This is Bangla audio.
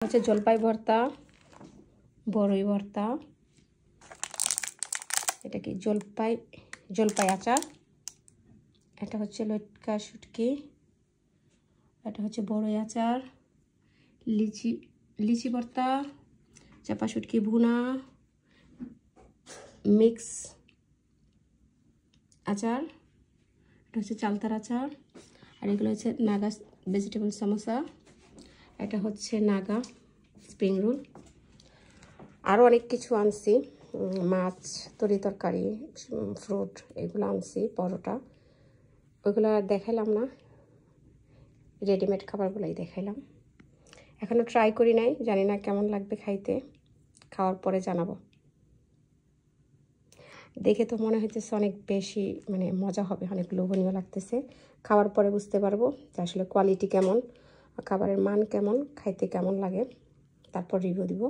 হচ্ছে জলপাই ভর্তা, বড়ই ভর্তা, এটা কি জলপাই আচার, এটা হচ্ছে লটকা শুটকি, এটা হচ্ছে বড়ই আচার, লিচি ভর্তা, চাপা শুটকি ভুনা, মিক্স আচার, এটা হচ্ছে চালতার আচার, আর এগুলো হচ্ছে নাগা ভেজিটেবল সমোসা, এটা হচ্ছে নাগা স্প্রিং রোল। আরও অনেক কিছু আনছি, মাছ, তরকারি, ফ্রুট, এগুলো আনছি, পরোটা, ওইগুলো আর দেখাইলাম না, রেডিমেড খাবারগুলোই দেখাইলাম। এখনও ট্রাই করি নাই, জানি না কেমন লাগবে খাইতে, খাওয়ার পরে জানাবো। দেখে তো মনে হইতেছে অনেক বেশি মজা হবে, অনেক লোভনীয় লাগতেছে। খাওয়ার পরে বুঝতে পারবো যে আসলে কোয়ালিটি কেমন, খাবারের মান কেমন, খাইতে কেমন লাগে, তারপর রিভিউ দিব।